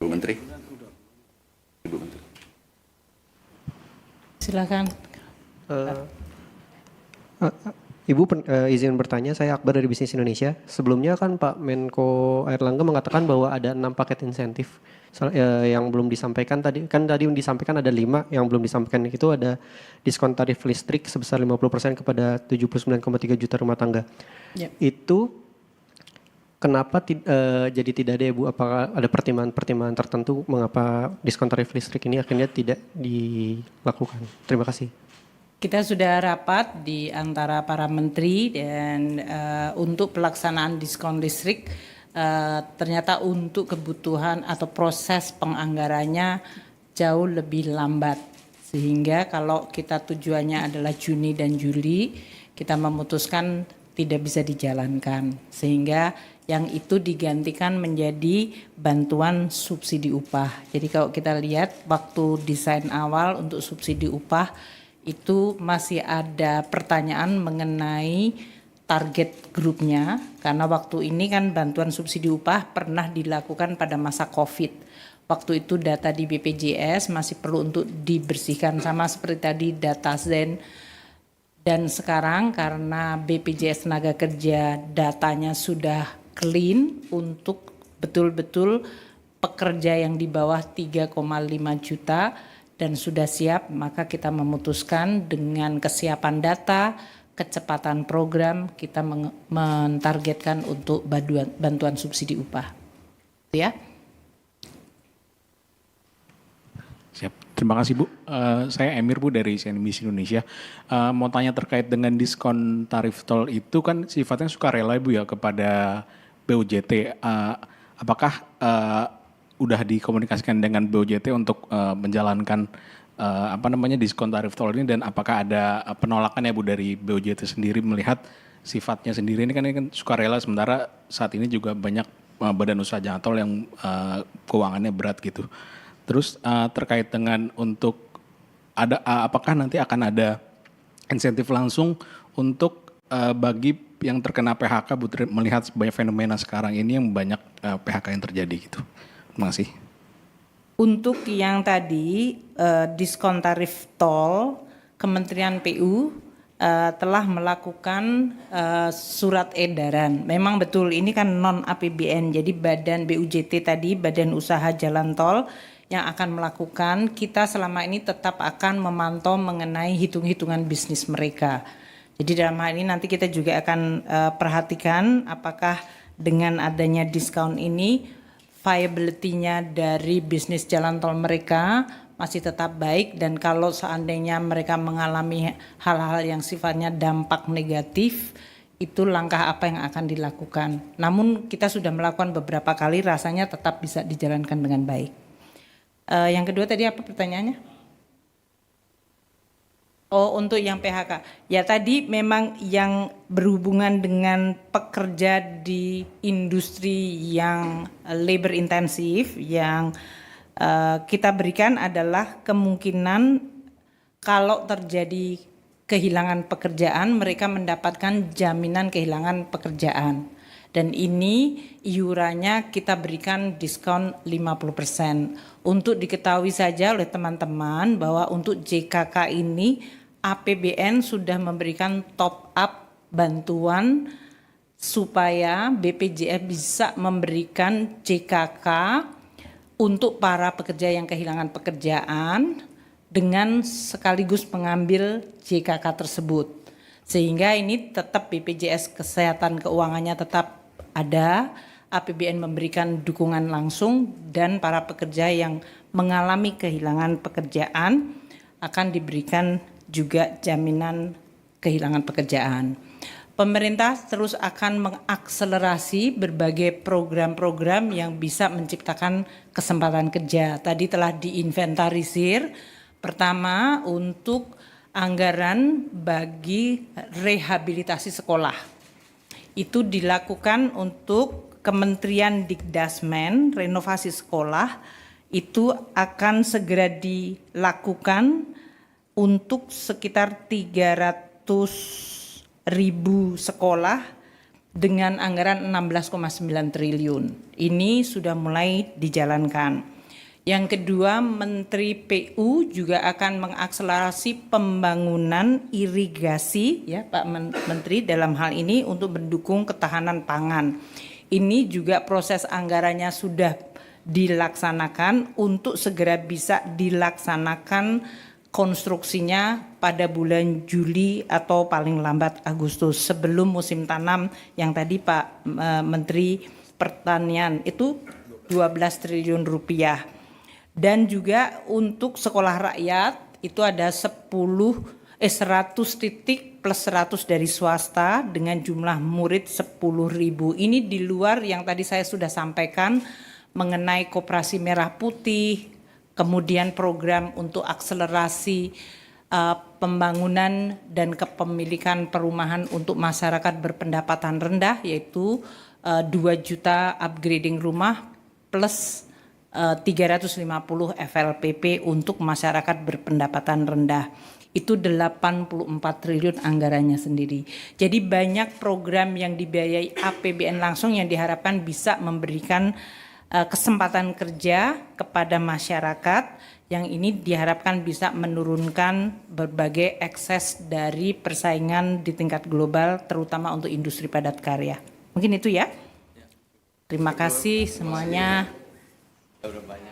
Bu Menteri. Ibu Menteri. Silakan. Izin bertanya, saya Akbar dari Bisnis Indonesia. Sebelumnya kan Pak Menko Airlangga mengatakan bahwa ada 6 paket insentif yang belum disampaikan tadi. Kan tadi disampaikan ada 5, yang belum disampaikan itu ada diskon tarif listrik sebesar 50% kepada 79,3 juta rumah tangga. Yep. Itu kenapa jadi tidak ada, Bu? Apakah ada pertimbangan tertentu mengapa diskon tarif listrik ini akhirnya tidak dilakukan? Terima kasih. Kita sudah rapat di antara para menteri dan untuk pelaksanaan diskon listrik ternyata untuk kebutuhan atau proses penganggarannya jauh lebih lambat. Sehingga kalau kita tujuannya adalah Juni dan Juli, kita memutuskan tidak bisa dijalankan. Sehingga yang itu digantikan menjadi bantuan subsidi upah. Jadi kalau kita lihat waktu desain awal untuk subsidi upah, itu masih ada pertanyaan mengenai target grupnya, karena waktu ini kan bantuan subsidi upah pernah dilakukan pada masa COVID. Waktu itu data di BPJS masih perlu untuk dibersihkan, sama seperti tadi data Zen. Dan sekarang karena BPJS Tenaga Kerja datanya sudah clean untuk betul-betul pekerja yang di bawah 3,5 juta, dan sudah siap, maka kita memutuskan dengan kesiapan data, kecepatan program, kita mentargetkan untuk bantuan subsidi upah. Ya. Siap. Terima kasih Bu. Saya Emir Bu dari CNBC Indonesia. Mau tanya terkait dengan diskon tarif tol itu kan sifatnya sukarela Bu ya kepada BUJT. Apakah udah dikomunikasikan dengan BUJT untuk menjalankan diskon tarif tol ini, dan apakah ada penolakan ya Bu dari BUJT sendiri melihat sifatnya sendiri ini kan sukarela, sementara saat ini juga banyak badan usaha jalan tol yang keuangannya berat gitu. Terus terkait dengan untuk apakah nanti akan ada insentif langsung untuk bagi yang terkena PHK Bu, melihat banyak fenomena sekarang ini yang banyak PHK yang terjadi gitu. Terima kasih. Untuk yang tadi diskon tarif tol, Kementerian PU telah melakukan surat edaran. Memang betul ini kan non APBN, jadi badan BUJT tadi, Badan Usaha Jalan Tol yang akan melakukan. Kita selama ini tetap akan memantau mengenai hitung-hitungan bisnis mereka. Jadi dalam hal ini nanti kita juga akan perhatikan apakah dengan adanya diskon ini viability-nya dari bisnis jalan tol mereka masih tetap baik, dan kalau seandainya mereka mengalami hal-hal yang sifatnya dampak negatif, itu langkah apa yang akan dilakukan. Namun kita sudah melakukan beberapa kali, rasanya tetap bisa dijalankan dengan baik. Yang kedua tadi apa pertanyaannya? Oh, untuk yang PHK. Ya tadi memang yang berhubungan dengan pekerja di industri yang labor intensif yang kita berikan adalah kemungkinan kalau terjadi kehilangan pekerjaan, mereka mendapatkan jaminan kehilangan pekerjaan. Dan ini iurannya kita berikan diskon 50%. Untuk diketahui saja oleh teman-teman bahwa untuk JKK ini APBN sudah memberikan top up bantuan supaya BPJS bisa memberikan JKK untuk para pekerja yang kehilangan pekerjaan dengan sekaligus mengambil JKK tersebut. Sehingga ini tetap BPJS Kesehatan Keuangannya tetap ada, APBN memberikan dukungan langsung, dan para pekerja yang mengalami kehilangan pekerjaan akan diberikan juga jaminan kehilangan pekerjaan. Pemerintah terus akan mengakselerasi berbagai program-program yang bisa menciptakan kesempatan kerja. Tadi telah diinventarisir. Pertama, untuk anggaran bagi rehabilitasi sekolah. Itu dilakukan untuk Kementerian Dikdasmen, renovasi sekolah, itu akan segera dilakukan untuk sekitar 300.000 sekolah dengan anggaran 16,9 triliun. Ini sudah mulai dijalankan. Yang kedua, Menteri PU juga akan mengakselerasi pembangunan irigasi, ya Pak Menteri, dalam hal ini untuk mendukung ketahanan pangan. Ini juga proses anggarannya sudah dilaksanakan untuk segera bisa dilaksanakan konstruksinya pada bulan Juli atau paling lambat Agustus sebelum musim tanam yang tadi Pak Menteri Pertanian itu 12 triliun rupiah. Dan juga untuk sekolah rakyat itu ada 100 titik plus 100 dari swasta dengan jumlah murid 10.000. Ini di luar yang tadi saya sudah sampaikan mengenai Koperasi Merah Putih, kemudian program untuk akselerasi pembangunan dan kepemilikan perumahan untuk masyarakat berpendapatan rendah, yaitu 2 juta upgrading rumah plus 350 FLPP untuk masyarakat berpendapatan rendah. Itu 84 triliun anggarannya sendiri. Jadi banyak program yang dibiayai APBN langsung yang diharapkan bisa memberikan kesempatan kerja kepada masyarakat yang ini diharapkan bisa menurunkan berbagai ekses dari persaingan di tingkat global terutama untuk industri padat karya. Mungkin itu ya. Terima kasih semuanya. Udah banyak.